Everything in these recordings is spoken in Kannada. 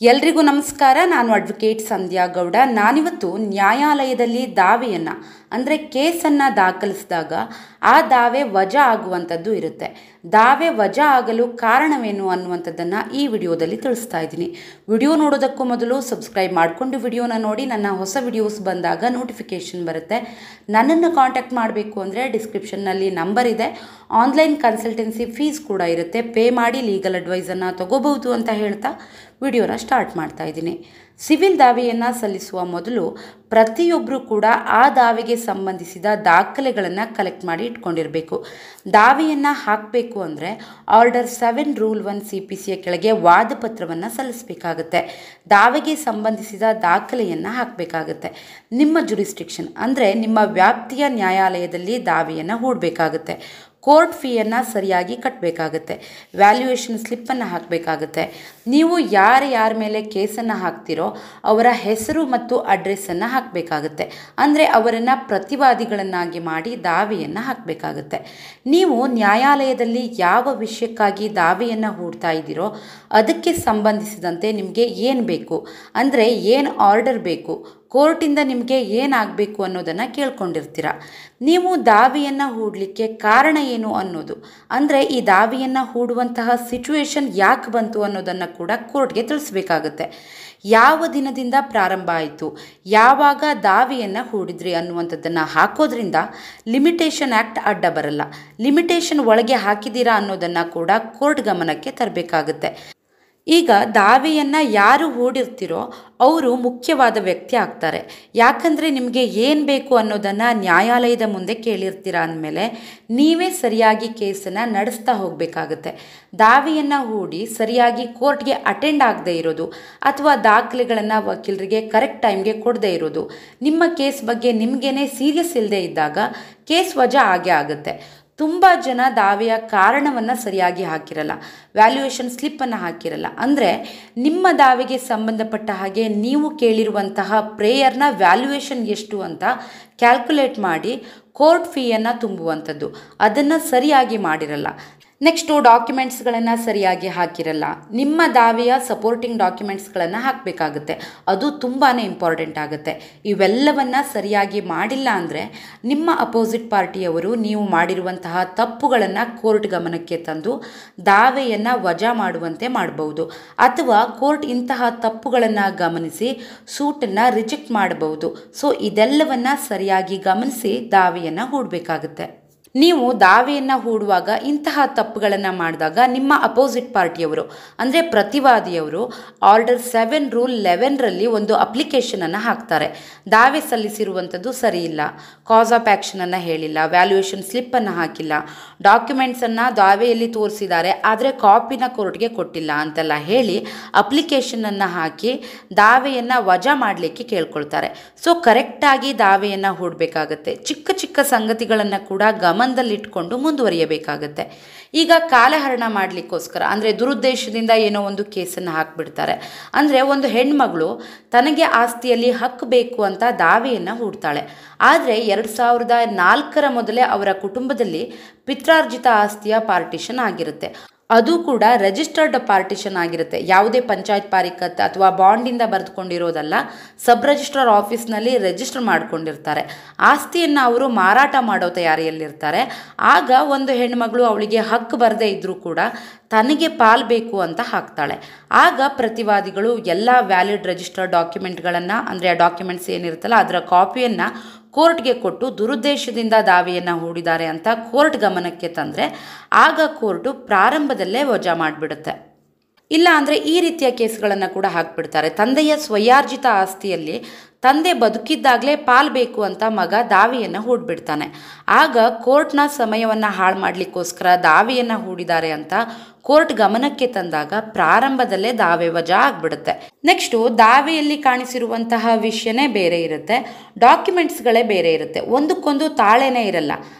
ಎಲ್ರಿಗೂ ನಮಸ್ಕಾರ. ನಾನು ಅಡ್ವೊಕೇಟ್ ಸಂಧ್ಯಾ ಗೌಡ. ನಾನಿವತ್ತು ನ್ಯಾಯಾಲಯದಲ್ಲಿ ದಾವೆಯನ್ನು ಅಂದರೆ ಕೇಸನ್ನು ದಾಖಲಿಸಿದಾಗ ಆ ದಾವೆ ವಜಾ ಆಗುವಂಥದ್ದು ಇರುತ್ತೆ. ದಾವೆ ವಜಾ ಆಗಲು ಕಾರಣವೇನು ಅನ್ನುವಂಥದ್ದನ್ನು ಈ ವಿಡಿಯೋದಲ್ಲಿ ತಿಳಿಸ್ತಾ ಇದ್ದೀನಿ. ವಿಡಿಯೋ ನೋಡೋದಕ್ಕೂ ಮೊದಲು ಸಬ್ಸ್ಕ್ರೈಬ್ ಮಾಡಿಕೊಂಡು ವಿಡಿಯೋನ ನೋಡಿ. ನನ್ನ ಹೊಸ ವಿಡಿಯೋಸ್ ಬಂದಾಗ ನೋಟಿಫಿಕೇಷನ್ ಬರುತ್ತೆ. ನನ್ನನ್ನು ಕಾಂಟ್ಯಾಕ್ಟ್ ಮಾಡಬೇಕು ಅಂದರೆ ಡಿಸ್ಕ್ರಿಪ್ಷನ್ನಲ್ಲಿ ನಂಬರ್ ಇದೆ. ಆನ್ಲೈನ್ ಕನ್ಸಲ್ಟೆನ್ಸಿ ಫೀಸ್ ಕೂಡ ಇರುತ್ತೆ. ಪೇ ಮಾಡಿ ಲೀಗಲ್ ಅಡ್ವೈಸನ್ನು ತಗೋಬಹುದು ಅಂತ ಹೇಳ್ತಾ ವಿಡಿಯೋನ ಸ್ಟಾರ್ಟ್ ಮಾಡ್ತಾ ಇದ್ದೀನಿ. ಸಿವಿಲ್ ದಾವೆಯನ್ನು ಸಲ್ಲಿಸುವ ಮೊದಲು ಪ್ರತಿಯೊಬ್ಬರು ಕೂಡ ಆ ದಾವೆಗೆ ಸಂಬಂಧಿಸಿದ ದಾಖಲೆಗಳನ್ನು ಕಲೆಕ್ಟ್ ಮಾಡಿ ಇಟ್ಕೊಂಡಿರಬೇಕು. ದಾವೆಯನ್ನು ಹಾಕಬೇಕು ಅಂದರೆ ಆರ್ಡರ್ 7 ರೂಲ್ 1 CPCಯ ಕೆಳಗೆ ವಾದಪತ್ರವನ್ನು ಸಲ್ಲಿಸಬೇಕಾಗುತ್ತೆ. ದಾವೆಗೆ ಸಂಬಂಧಿಸಿದ ದಾಖಲೆಯನ್ನು ಹಾಕಬೇಕಾಗುತ್ತೆ. ನಿಮ್ಮ ಜುರಿಸ್ಡಿಕ್ಷನ್ ಅಂದರೆ ನಿಮ್ಮ ವ್ಯಾಪ್ತಿಯ ನ್ಯಾಯಾಲಯದಲ್ಲಿ ದಾವೆಯನ್ನು ಹೂಡಬೇಕಾಗುತ್ತೆ. ಕೋರ್ಟ್ ಫೀಯನ್ನು ಸರಿಯಾಗಿ ಕಟ್ಟಬೇಕಾಗುತ್ತೆ. ವ್ಯಾಲ್ಯೂಯೇಷನ್ ಸ್ಲಿಪ್ಪನ್ನು ಹಾಕಬೇಕಾಗುತ್ತೆ. ನೀವು ಯಾರ ಮೇಲೆ ಕೇಸನ್ನು ಹಾಕ್ತಿರೋ ಅವರ ಹೆಸರು ಮತ್ತು ಅಡ್ರೆಸ್ಸನ್ನು ಹಾಕಬೇಕಾಗುತ್ತೆ. ಅಂದರೆ ಅವರನ್ನು ಪ್ರತಿವಾದಿಗಳನ್ನಾಗಿ ಮಾಡಿ ದಾವೆಯನ್ನು ಹಾಕಬೇಕಾಗುತ್ತೆ. ನೀವು ನ್ಯಾಯಾಲಯದಲ್ಲಿ ಯಾವ ವಿಷಯಕ್ಕಾಗಿ ದಾವೆಯನ್ನು ಹೂಡ್ತಾ ಇದ್ದೀರೋ ಅದಕ್ಕೆ ಸಂಬಂಧಿಸಿದಂತೆ ನಿಮಗೆ ಏನು ಬೇಕು, ಅಂದರೆ ಏನು ಆರ್ಡರ್ ಬೇಕು, ಕೋರ್ಟಿಂದ ನಿಮಗೆ ಏನಾಗಬೇಕು ಅನ್ನೋದನ್ನು ಕೇಳ್ಕೊಂಡಿರ್ತೀರ. ನೀವು ದಾವೆಯನ್ನು ಹೂಡಲಿಕ್ಕೆ ಕಾರಣ ಏನು ಅನ್ನೋದು, ಅಂದರೆ ಈ ದಾವೆಯನ್ನು ಹೂಡುವಂತಹ ಸಿಚುವೇಶನ್ ಯಾಕೆ ಬಂತು ಅನ್ನೋದನ್ನು ಕೂಡ ಕೋರ್ಟ್ಗೆ ತಿಳಿಸ್ಬೇಕಾಗುತ್ತೆ. ಯಾವ ದಿನದಿಂದ ಪ್ರಾರಂಭ ಆಯಿತು, ಯಾವಾಗ ದಾವೆಯನ್ನು ಹೂಡಿದ್ರಿ ಅನ್ನುವಂಥದ್ದನ್ನು ಹಾಕೋದ್ರಿಂದ ಲಿಮಿಟೇಷನ್ ಆ್ಯಕ್ಟ್ ಅಡ್ಡ ಬರಲ್ಲ. ಲಿಮಿಟೇಷನ್ ಒಳಗೆ ಹಾಕಿದ್ದೀರಾ ಅನ್ನೋದನ್ನು ಕೂಡ ಕೋರ್ಟ್ ಗಮನಕ್ಕೆ ತರಬೇಕಾಗುತ್ತೆ. ಈಗ ದಾವೆಯನ್ನು ಯಾರು ಹೂಡಿರ್ತಿರೋ ಅವರು ಮುಖ್ಯವಾದ ವ್ಯಕ್ತಿ ಆಗ್ತಾರೆ. ಯಾಕಂದರೆ ನಿಮಗೆ ಏನು ಬೇಕು ಅನ್ನೋದನ್ನು ನ್ಯಾಯಾಲಯದ ಮುಂದೆ ಕೇಳಿರ್ತೀರ ಅಂದಮೇಲೆ ನೀವೇ ಸರಿಯಾಗಿ ಕೇಸನ್ನು ನಡೆಸ್ತಾ ಹೋಗಬೇಕಾಗುತ್ತೆ. ದಾವೆಯನ್ನು ಹೂಡಿ ಸರಿಯಾಗಿ ಕೋರ್ಟ್ಗೆ ಅಟೆಂಡ್ ಆಗದೇ ಇರೋದು ಅಥವಾ ದಾಖಲೆಗಳನ್ನು ವಕೀಲರಿಗೆ ಕರೆಕ್ಟ್ ಟೈಮ್ಗೆ ಕೊಡದೇ ಇರೋದು, ನಿಮ್ಮ ಕೇಸ್ ಬಗ್ಗೆ ನಿಮಗೇನೆ ಸೀರಿಯಸ್ ಇಲ್ಲದೆ ಇದ್ದಾಗ ಕೇಸ್ ವಜಾ ಆಗೇ ಆಗುತ್ತೆ. ತುಂಬ ಜನ ದಾವೆಯ ಕಾರಣವನ್ನು ಸರಿಯಾಗಿ ಹಾಕಿರಲ್ಲ, ವ್ಯಾಲ್ಯೂಯೇಷನ್ ಸ್ಲಿಪ್ಪನ್ನು ಹಾಕಿರಲ್ಲ. ಅಂದರೆ ನಿಮ್ಮ ದಾವೆಗೆ ಸಂಬಂಧಪಟ್ಟ ಹಾಗೆ ನೀವು ಕೇಳಿರುವಂತಹ ಪ್ರೇಯರ್ನ ವ್ಯಾಲ್ಯೂಯೇಷನ್ ಎಷ್ಟು ಅಂತ ಕ್ಯಾಲ್ಕುಲೇಟ್ ಮಾಡಿ ಕೋರ್ಟ್ ಫೀಯನ್ನು ತುಂಬುವಂಥದ್ದು, ಅದನ್ನು ಸರಿಯಾಗಿ ಮಾಡಿರಲ್ಲ. ನೆಕ್ಸ್ಟು ಡಾಕ್ಯುಮೆಂಟ್ಸ್ಗಳನ್ನು ಸರಿಯಾಗಿ ಹಾಕಿರಲ್ಲ. ನಿಮ್ಮ ದಾವೆಯ ಸಪೋರ್ಟಿಂಗ್ ಡಾಕ್ಯುಮೆಂಟ್ಸ್ಗಳನ್ನು ಹಾಕಬೇಕಾಗುತ್ತೆ. ಅದು ತುಂಬಾ ಇಂಪಾರ್ಟೆಂಟ್ ಆಗುತ್ತೆ. ಇವೆಲ್ಲವನ್ನು ಸರಿಯಾಗಿ ಮಾಡಿಲ್ಲ ಅಂದರೆ ನಿಮ್ಮ ಅಪೋಸಿಟ್ ಪಾರ್ಟಿಯವರು ನೀವು ಮಾಡಿರುವಂತಹ ತಪ್ಪುಗಳನ್ನು ಕೋರ್ಟ್ ಗಮನಕ್ಕೆ ತಂದು ದಾವೆಯನ್ನು ವಜಾ ಮಾಡುವಂತೆ ಮಾಡಬಹುದು. ಅಥವಾ ಕೋರ್ಟ್ ಇಂತಹ ತಪ್ಪುಗಳನ್ನು ಗಮನಿಸಿ ಸೂಟನ್ನು ರಿಜೆಕ್ಟ್ ಮಾಡಬಹುದು. ಸೊ ಇದೆಲ್ಲವನ್ನು ಸರಿಯಾಗಿ ಗಮನಿಸಿ ದಾವೆಯನ್ನು ಹೂಡಬೇಕಾಗುತ್ತೆ. ನೀವು ದಾವೆಯನ್ನು ಹೂಡುವಾಗ ಇಂತಹ ತಪ್ಪುಗಳನ್ನು ಮಾಡಿದಾಗ ನಿಮ್ಮ ಅಪೋಸಿಟ್ ಪಾರ್ಟಿಯವರು ಅಂದರೆ ಪ್ರತಿವಾದಿಯವರು ಆರ್ಡರ್ 7 ರೂಲ್ 11ರಲ್ಲಿ ಒಂದು ಅಪ್ಲಿಕೇಶನನ್ನು ಹಾಕ್ತಾರೆ. ದಾವೆ ಸಲ್ಲಿಸಿರುವಂಥದ್ದು ಸರಿ ಇಲ್ಲ, ಕಾಸ್ ಆಫ್ ಆ್ಯಕ್ಷನನ್ನು ಹೇಳಿಲ್ಲ, ವ್ಯಾಲ್ಯೂಯೇಷನ್ ಸ್ಲಿಪ್ಪನ್ನು ಹಾಕಿಲ್ಲ, ಡಾಕ್ಯುಮೆಂಟ್ಸನ್ನು ದಾವೆಯಲ್ಲಿ ತೋರಿಸಿದ್ದಾರೆ ಆದರೆ ಕಾಪಿನ ಕೋರ್ಟ್ಗೆ ಕೊಟ್ಟಿಲ್ಲ ಅಂತೆಲ್ಲ ಹೇಳಿ ಅಪ್ಲಿಕೇಶನನ್ನು ಹಾಕಿ ದಾವೆಯನ್ನು ವಜಾ ಮಾಡಲಿಕ್ಕೆ ಕೇಳ್ಕೊಳ್ತಾರೆ. ಸೊ ಕರೆಕ್ಟಾಗಿ ದಾವೆಯನ್ನು ಹೂಡಬೇಕಾಗತ್ತೆ. ಚಿಕ್ಕ ಚಿಕ್ಕ ಸಂಗತಿಗಳನ್ನು ಕೂಡ ಗಮನದಲ್ಲಿಟ್ಕೊಂಡು ಮುಂದುವರಿಯಬೇಕಾಗತ್ತೆ. ಈಗ ಕಾಲಹರಣ ಮಾಡಲಿಕ್ಕೋಸ್ಕರ ಅಂದರೆ ದುರುದ್ದೇಶದಿಂದ ಏನೋ ಒಂದು ಕೇಸನ್ನು ಹಾಕಿಬಿಡ್ತಾರೆ. ಅಂದರೆ ಒಂದು ಹೆಣ್ಮಗಳು ತನಗೆ ಆಸ್ತಿಯಲ್ಲಿ ಹಕ್ಕು ಬೇಕು ಅಂತ ದಾವೆಯನ್ನು ಹೂಡ್ತಾಳೆ. ಆದರೆ 2004ರ ಮೊದಲೇ ಅವರ ಕುಟುಂಬದಲ್ಲಿ ಪಿತ್ರಾರ್ಜಿತ ಆಸ್ತಿಯ ಪಾರ್ಟಿಷನ್ ಆಗಿರುತ್ತೆ. ಅದು ಕೂಡ ರಿಜಿಸ್ಟರ್ಡ್ ಪಾರ್ಟಿಷನ್ ಆಗಿರುತ್ತೆ. ಯಾವುದೇ ಪಂಚಾಯತ್ ಪಾರಿಕತ್ ಅಥವಾ ಬಾಂಡಿಂದ ಬರೆದುಕೊಂಡಿರೋದಲ್ಲ, ಸಬ್ ರಿಜಿಸ್ಟ್ರಾರ್ ಆಫೀಸ್ನಲ್ಲಿ ರಿಜಿಸ್ಟರ್ ಮಾಡ್ಕೊಂಡಿರ್ತಾರೆ. ಆಸ್ತಿಯನ್ನು ಅವರು ಮಾರಾಟ ಮಾಡೋ ತಯಾರಿಯಲ್ಲಿರ್ತಾರೆ. ಆಗ ಒಂದು ಹೆಣ್ಮಗಳು ಅವಳಿಗೆ ಹಕ್ಕು ಬರದೇ ಇದ್ದರೂ ಕೂಡ ತನಗೆ ಪಾಲ್ ಬೇಕು ಅಂತ ಹಾಕ್ತಾಳೆ. ಆಗ ಪ್ರತಿವಾದಿಗಳು ಎಲ್ಲ ವ್ಯಾಲಿಡ್ ರಿಜಿಸ್ಟರ್ಡ್ ಡಾಕ್ಯುಮೆಂಟ್ಗಳನ್ನು ಅಂದರೆ ಆ ಡಾಕ್ಯುಮೆಂಟ್ಸ್ ಏನಿರುತ್ತಲ್ಲ ಅದರ ಕಾಪಿಯನ್ನು ಕೋರ್ಟ್ಗೆ ಕೊಟ್ಟು ದುರುದ್ದೇಶದಿಂದ ದಾವೆಯನ್ನು ಹೂಡಿದ್ದಾರೆ ಅಂತ ಕೋರ್ಟ್ ಗಮನಕ್ಕೆ ತಂದರೆ ಆಗ ಕೋರ್ಟು ಪ್ರಾರಂಭದಲ್ಲೇ ವಜಾ ಮಾಡಿಬಿಡುತ್ತೆ. ಇಲ್ಲ ಅಂದರೆ ಈ ರೀತಿಯ ಕೇಸ್ಗಳನ್ನು ಕೂಡ ಹಾಕಿಬಿಡ್ತಾರೆ. ತಂದೆಯ ಸ್ವಯಾರ್ಜಿತ ಆಸ್ತಿಯಲ್ಲಿ ತಂದೆ ಬದುಕಿದ್ದಾಗಲೇ ಪಾಲ್ ಬೇಕು ಅಂತ ಮಗ ದಾವೆಯನ್ನು ಹೂಡಿಬಿಡ್ತಾನೆ. ಆಗ ಕೋರ್ಟ್ನ ಸಮಯವನ್ನು ಹಾಳು ಮಾಡಲಿಕ್ಕೋಸ್ಕರ ದಾವೆಯನ್ನು ಹೂಡಿದ್ದಾರೆ ಅಂತ ಕೋರ್ಟ್ ಗಮನಕ್ಕೆ ತಂದಾಗ ಪ್ರಾರಂಭದಲ್ಲೇ ದಾವೆ ವಜಾ ಆಗಿಬಿಡುತ್ತೆ. ನೆಕ್ಸ್ಟು ದಾವೆಯಲ್ಲಿ ಕಾಣಿಸಿರುವಂತಹ ವಿಷಯನೇ ಬೇರೆ ಇರುತ್ತೆ, ಡಾಕ್ಯುಮೆಂಟ್ಸ್ಗಳೇ ಬೇರೆ ಇರುತ್ತೆ, ಒಂದಕ್ಕೊಂದು ತಾಳೆನೇ ಇರಲ್ಲ.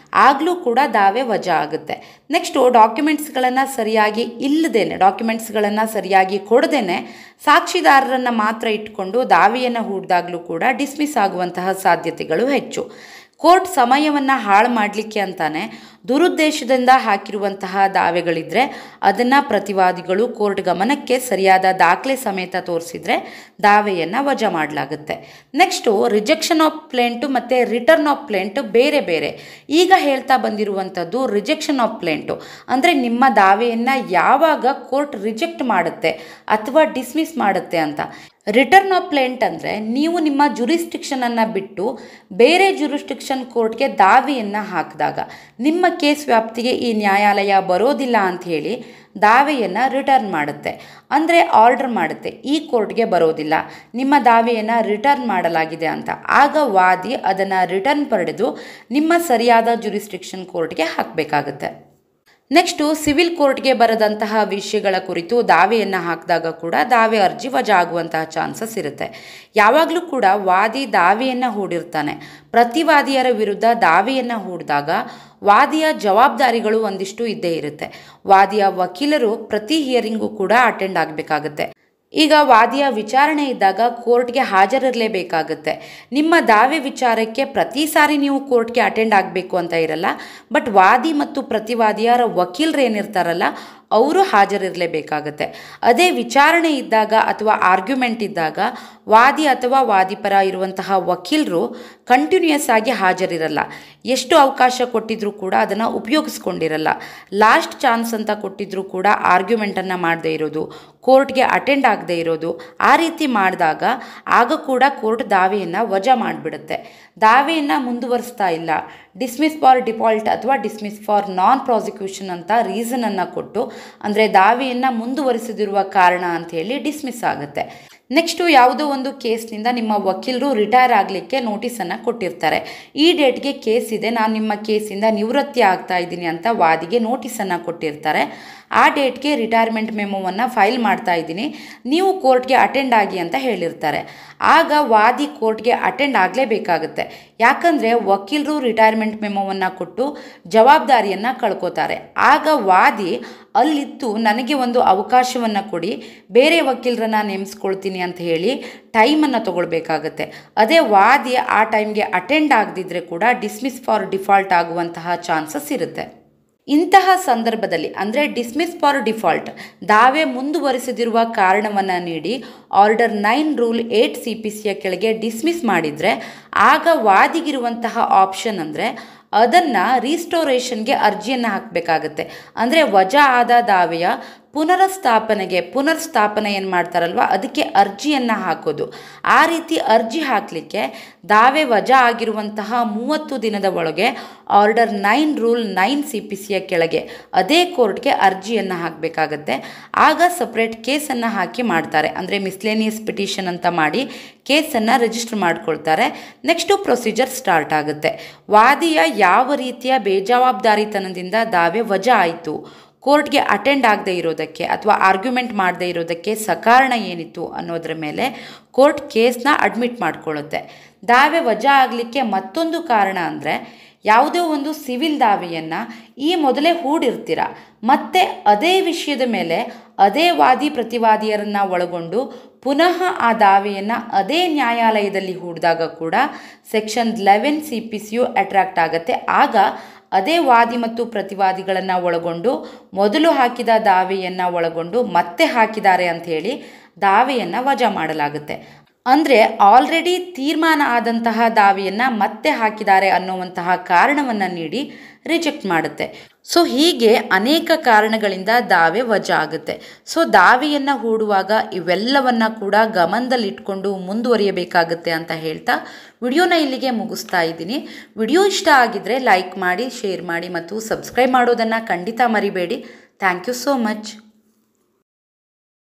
ಆಗಲೂ ಕೂಡ ದಾವೆ ವಜಾ ಆಗುತ್ತೆ. ನೆಕ್ಸ್ಟು ಡಾಕ್ಯುಮೆಂಟ್ಸ್ಗಳನ್ನು ಸರಿಯಾಗಿ ಇಲ್ಲದೇನೆ, ಡಾಕ್ಯುಮೆಂಟ್ಸ್ಗಳನ್ನು ಸರಿಯಾಗಿ ಕೊಡದೇನೆ ಸಾಕ್ಷಿದಾರರನ್ನು ಮಾತ್ರ ಇಟ್ಕೊಂಡು ದಾವೆಯನ್ನು ಹೂಡಿದಾಗಲೂ ಕೂಡ ಡಿಸ್ಮಿಸ್ ಆಗುವಂತಹ ಸಾಧ್ಯತೆಗಳು ಹೆಚ್ಚು. ಕೋರ್ಟ್ ಸಮಯವನ್ನು ಹಾಳು ಮಾಡಲಿಕ್ಕೆ ಅಂತಾನೆ ದುರುದ್ದೇಶದಿಂದ ಹಾಕಿರುವಂತಹ ದಾವೆಗಳಿದ್ರೆ ಅದನ್ನು ಪ್ರತಿವಾದಿಗಳು ಕೋರ್ಟ್ ಗಮನಕ್ಕೆ ಸರಿಯಾದ ದಾಖಲೆ ಸಮೇತ ತೋರಿಸಿದ್ರೆ ದಾವೆಯನ್ನು ವಜಾ ಮಾಡಲಾಗುತ್ತೆ. ನೆಕ್ಸ್ಟು ರಿಜೆಕ್ಷನ್ ಆಫ್ ಪ್ಲೇಂಟು ಮತ್ತು ರಿಟರ್ನ್ ಆಫ್ ಪ್ಲೇಂಟು ಬೇರೆ ಬೇರೆ. ಈಗ ಹೇಳ್ತಾ ಬಂದಿರುವಂಥದ್ದು ರಿಜೆಕ್ಷನ್ ಆಫ್ ಪ್ಲೇಂಟು ಅಂದರೆ ನಿಮ್ಮ ದಾವೆಯನ್ನು ಯಾವಾಗ ಕೋರ್ಟ್ ರಿಜೆಕ್ಟ್ ಮಾಡುತ್ತೆ ಅಥವಾ ಡಿಸ್ಮಿಸ್ ಮಾಡುತ್ತೆ ಅಂತ. ರಿಟರ್ನ್ ಆಫ್ ಪ್ಲೇಂಟ್ ಅಂದರೆ ನೀವು ನಿಮ್ಮ ಜುರಿಸ್ಟಿಕ್ಷನನ್ನು ಬಿಟ್ಟು ಬೇರೆ ಜುರಿಸ್ಟಿಕ್ಷನ್ ಕೋರ್ಟ್ಗೆ ದಾವೆಯನ್ನು ಹಾಕಿದಾಗ ನಿಮ್ಮ ಕೇಸ್ ವ್ಯಾಪ್ತಿಗೆ ಈ ನ್ಯಾಯಾಲಯ ಬರೋದಿಲ್ಲ ಅಂಥೇಳಿ ದಾವೆಯನ್ನು ರಿಟರ್ನ್ ಮಾಡುತ್ತೆ, ಅಂದರೆ ಆರ್ಡರ್ ಮಾಡುತ್ತೆ, ಈ ಕೋರ್ಟ್ಗೆ ಬರೋದಿಲ್ಲ, ನಿಮ್ಮ ದಾವೆಯನ್ನು ರಿಟರ್ನ್ ಮಾಡಲಾಗಿದೆ ಅಂತ. ಆಗ ವಾದಿ ಅದನ್ನು ರಿಟರ್ನ್ ಪಡೆದು ನಿಮ್ಮ ಸರಿಯಾದ ಜುರಿಸ್ಟಿಕ್ಷನ್ ಕೋರ್ಟ್ಗೆ ಹಾಕಬೇಕಾಗುತ್ತೆ. ನೆಕ್ಸ್ಟು ಸಿವಿಲ್ ಕೋರ್ಟ್ಗೆ ಬರದಂತಹ ವಿಷಯಗಳ ಕುರಿತು ದಾವೆಯನ್ನು ಹಾಕಿದಾಗ ಕೂಡ ದಾವೆ ಅರ್ಜಿ ವಜಾ ಆಗುವಂತಹ ಚಾನ್ಸಸ್ ಇರುತ್ತೆ. ಯಾವಾಗಲೂ ಕೂಡ ವಾದಿ ದಾವೆಯನ್ನು ಹೂಡಿರ್ತಾನೆ. ಪ್ರತಿವಾದಿಯರ ವಿರುದ್ಧ ದಾವೆಯನ್ನು ಹೂಡಿದಾಗ ವಾದಿಯ ಜವಾಬ್ದಾರಿಗಳು ಒಂದಿಷ್ಟು ಇದ್ದೇ ಇರುತ್ತೆ. ವಾದಿಯ ವಕೀಲರು ಪ್ರತಿ ಹಿಯರಿಂಗು ಕೂಡ ಅಟೆಂಡ್ ಆಗಬೇಕಾಗುತ್ತೆ. ಈಗ ವಾದಿಯ ವಿಚಾರಣೆ ಇದ್ದಾಗ ಕೋರ್ಟ್ಗೆ ಹಾಜರಿರಲೇಬೇಕಾಗುತ್ತೆ. ನಿಮ್ಮ ದಾವೆ ವಿಚಾರಕ್ಕೆ ಪ್ರತಿ ಸಾರಿ ನೀವು ಕೋರ್ಟ್ಗೆ ಅಟೆಂಡ್ ಆಗಬೇಕು ಅಂತ ಇರಲ್ಲ. ಬಟ್ ವಾದಿ ಮತ್ತು ಪ್ರತಿವಾದಿಯರ ವಕೀಲರು ಏನಿರ್ತಾರಲ್ಲ ಅವರು ಹಾಜರಿರಲೇಬೇಕಾಗತ್ತೆ. ಅದೇ ವಿಚಾರಣೆ ಇದ್ದಾಗ ಅಥವಾ ಆರ್ಗ್ಯುಮೆಂಟ್ ಇದ್ದಾಗ ವಾದಿ ಅಥವಾ ವಾದಿಪರ ಇರುವಂತಹ ವಕೀಲರು ಕಂಟಿನ್ಯೂಯಸ್ ಆಗಿ ಹಾಜರಿರಲ್ಲ. ಎಷ್ಟು ಅವಕಾಶ ಕೊಟ್ಟಿದ್ರೂ ಕೂಡ ಅದನ್ನು ಉಪಯೋಗಿಸ್ಕೊಂಡಿರಲ್ಲ. ಲಾಸ್ಟ್ ಚಾನ್ಸ್ ಅಂತ ಕೊಟ್ಟಿದ್ರೂ ಕೂಡ ಆರ್ಗ್ಯುಮೆಂಟನ್ನು ಮಾಡದೇ ಇರೋದು, ಕೋರ್ಟ್ಗೆ ಅಟೆಂಡ್ ಆಗದೇ ಇರೋದು, ಆ ರೀತಿ ಮಾಡಿದಾಗ ಆಗ ಕೂಡ ಕೋರ್ಟ್ ದಾವೆಯನ್ನು ವಜಾ ಮಾಡಿಬಿಡುತ್ತೆ. ದಾವೆಯನ್ನು ಮುಂದುವರಿಸ್ತಾ ಇಲ್ಲ, ಡಿಸ್ಮಿಸ್ ಫಾರ್ ಡಿಫಾಲ್ಟ್ ಅಥವಾ ಡಿಸ್ಮಿಸ್ ಫಾರ್ ನಾನ್ ಪ್ರಾಸಿಕ್ಯೂಷನ್ ಅಂತ ರೀಸನನ್ನು ಕೊಟ್ಟು, ಅಂದರೆ ದಾವೆಯನ್ನು ಮುಂದುವರಿಸದಿರುವ ಕಾರಣ ಅಂಥೇಳಿ ಡಿಸ್ಮಿಸ್ ಆಗುತ್ತೆ. ನೆಕ್ಸ್ಟು ಯಾವುದೋ ಒಂದು ಕೇಸ್ನಿಂದ ನಿಮ್ಮ ವಕೀಲರು ರಿಟೈರ್ ಆಗಲಿಕ್ಕೆ ನೋಟಿಸನ್ನು ಕೊಟ್ಟಿರ್ತಾರೆ. ಈ ಡೇಟ್ಗೆ ಕೇಸ್ ಇದೆ, ನಾನು ನಿಮ್ಮ ಕೇಸಿಂದ ನಿವೃತ್ತಿ ಆಗ್ತಾ ಇದ್ದೀನಿ ಅಂತ ವಾದಿಗೆ ನೋಟಿಸನ್ನು ಕೊಟ್ಟಿರ್ತಾರೆ. ಆ ಡೇಟ್ಗೆ ರಿಟೈರ್ಮೆಂಟ್ ಮೆಮೋವನ್ನು ಫೈಲ್ ಮಾಡ್ತಾ ಇದ್ದೀನಿ, ನೀವು ಕೋರ್ಟ್ಗೆ ಅಟೆಂಡ್ ಆಗಿ ಅಂತ ಹೇಳಿರ್ತಾರೆ. ಆಗ ವಾದಿ ಕೋರ್ಟ್ಗೆ ಅಟೆಂಡ್ ಆಗಲೇಬೇಕಾಗುತ್ತೆ. ಯಾಕಂದರೆ ವಕೀಲರು ರಿಟೈರ್ಮೆಂಟ್ ಮೆಮೋವನ್ನು ಕೊಟ್ಟು ಜವಾಬ್ದಾರಿಯನ್ನು ಕಳ್ಕೋತಾರೆ. ಆಗ ವಾದಿ ಅಲ್ಲಿತ್ತು ನನಗೆ ಒಂದು ಅವಕಾಶವನ್ನು ಕೊಡಿ, ಬೇರೆ ವಕೀಲರನ್ನು ನೇಮಿಸ್ಕೊಳ್ತೀನಿ ಅಂತ ಹೇಳಿ ಟೈಮನ್ನು ತಗೊಳ್ಬೇಕಾಗತ್ತೆ. ಅದೇ ವಾದಿ ಆ ಟೈಮ್ಗೆ ಅಟೆಂಡ್ ಆಗದಿದ್ದರೆ ಕೂಡ ಡಿಸ್ಮಿಸ್ ಫಾರ್ ಡಿಫಾಲ್ಟ್ ಆಗುವಂತಹ ಚಾನ್ಸಸ್ ಇರುತ್ತೆ. ಇಂತಹ ಸಂದರ್ಭದಲ್ಲಿ ಅಂದರೆ ಡಿಸ್ಮಿಸ್ ಫಾರ್ ಡಿಫಾಲ್ಟ್ ದಾವೆ ಮುಂದುವರಿಸದಿರುವ ಕಾರಣವನ್ನು ನೀಡಿ ಆರ್ಡರ್ 9 ರೂಲ್ 8 CPCಯ ಕೆಳಗೆ ಡಿಸ್ಮಿಸ್ ಮಾಡಿದರೆ ಆಗ ವಾದಿಗಿರುವಂತಹ ಆಪ್ಷನ್ ಅಂದರೆ ಅದನ್ನು ರೀಸ್ಟೋರೇಷನ್ಗೆ ಅರ್ಜಿಯನ್ನು ಹಾಕಬೇಕಾಗತ್ತೆ. ಅಂದರೆ ವಜಾ ಆದ ದಾವೆಯ ಪುನರ್ಸ್ಥಾಪನೆ ಏನು ಮಾಡ್ತಾರಲ್ವ ಅದಕ್ಕೆ ಅರ್ಜಿಯನ್ನು ಹಾಕೋದು. ಆ ರೀತಿ ಅರ್ಜಿ ಹಾಕಲಿಕ್ಕೆ ದಾವೆ ವಜಾ ಆಗಿರುವಂತಹ 30 ದಿನದ ಒಳಗೆ ಆರ್ಡರ್ 9 ರೂಲ್ 9 CPCಯ ಕೆಳಗೆ ಅದೇ ಕೋರ್ಟ್ಗೆ ಅರ್ಜಿಯನ್ನು ಹಾಕಬೇಕಾಗತ್ತೆ. ಆಗ ಸಪ್ರೇಟ್ ಕೇಸನ್ನು ಹಾಕಿ ಮಾಡ್ತಾರೆ, ಅಂದರೆ ಮಿಸ್ಲೇನಿಯಸ್ ಪಿಟಿಷನ್ ಅಂತ ಮಾಡಿ ಕೇಸನ್ನು ರಿಜಿಸ್ಟರ್ ಮಾಡ್ಕೊಳ್ತಾರೆ. ನೆಕ್ಸ್ಟು ಪ್ರೊಸೀಜರ್ ಸ್ಟಾರ್ಟ್ ಆಗುತ್ತೆ. ವಾದಿಯ ಯಾವ ರೀತಿಯ ಬೇಜವಾಬ್ದಾರಿತನದಿಂದ ದಾವೆ ವಜಾ ಆಯಿತು, ಕೋರ್ಟ್ಗೆ ಅಟೆಂಡ್ ಆಗದೆ ಇರೋದಕ್ಕೆ ಅಥವಾ ಆರ್ಗ್ಯುಮೆಂಟ್ ಮಾಡದೇ ಇರೋದಕ್ಕೆ ಸಕಾರಣ ಏನಿತ್ತು ಅನ್ನೋದ್ರ ಮೇಲೆ ಕೋರ್ಟ್ ಕೇಸ್ನ ಅಡ್ಮಿಟ್ ಮಾಡ್ಕೊಳ್ಳುತ್ತೆ. ದಾವೆ ವಜಾ ಆಗಲಿಕ್ಕೆ ಮತ್ತೊಂದು ಕಾರಣ ಅಂದರೆ ಯಾವುದೇ ಒಂದು ಸಿವಿಲ್ ದಾವೆಯನ್ನು ಈ ಮೊದಲೇ ಹೂಡಿರ್ತೀರ, ಮತ್ತು ಅದೇ ವಿಷಯದ ಮೇಲೆ ಅದೇ ವಾದಿ ಪ್ರತಿವಾದಿಯರನ್ನು ಒಳಗೊಂಡು ಪುನಃ ಆ ದಾವೆಯನ್ನು ಅದೇ ನ್ಯಾಯಾಲಯದಲ್ಲಿ ಹೂಡಿದಾಗ ಕೂಡ ಸೆಕ್ಷನ್ 11 CPCಯು ಅಟ್ರಾಕ್ಟ್ ಆಗುತ್ತೆ. ಆಗ ಅದೇ ವಾದಿ ಮತ್ತು ಪ್ರತಿವಾದಿಗಳನ್ನು ಒಳಗೊಂಡು ಮೊದಲು ಹಾಕಿದ ದಾವೆಯನ್ನು ಒಳಗೊಂಡು ಮತ್ತೆ ಹಾಕಿದ್ದಾರೆ ಅಂಥೇಳಿ ದಾವೆಯನ್ನು ವಜಾ ಮಾಡಲಾಗುತ್ತೆ. ಅಂದರೆ ಆಲ್ರೆಡಿ ತೀರ್ಮಾನ ಆದಂತಹ ದಾವೆಯನ್ನು ಮತ್ತೆ ಹಾಕಿದ್ದಾರೆ ಅನ್ನುವಂತಹ ಕಾರಣವನ್ನು ನೀಡಿ ರಿಜೆಕ್ಟ್ ಮಾಡುತ್ತೆ. ಸೊ ಹೀಗೆ ಅನೇಕ ಕಾರಣಗಳಿಂದ ದಾವೆ ವಜಾ ಆಗುತ್ತೆ. ಸೊ ದಾವೆಯನ್ನು ಹೂಡುವಾಗ ಇವೆಲ್ಲವನ್ನು ಕೂಡ ಗಮನದಲ್ಲಿಟ್ಕೊಂಡು ಮುಂದುವರಿಯಬೇಕಾಗುತ್ತೆ ಅಂತ ಹೇಳ್ತಾ ವಿಡಿಯೋನ ಇಲ್ಲಿಗೆ ಮುಗಿಸ್ತಾ ಇದ್ದೀನಿ. ವಿಡಿಯೋ ಇಷ್ಟ ಆಗಿದ್ದರೆ ಲೈಕ್ ಮಾಡಿ, ಶೇರ್ ಮಾಡಿ ಮತ್ತು ಸಬ್ಸ್ಕ್ರೈಬ್ ಮಾಡೋದನ್ನು ಖಂಡಿತ ಮರಿಬೇಡಿ. Thank you so much.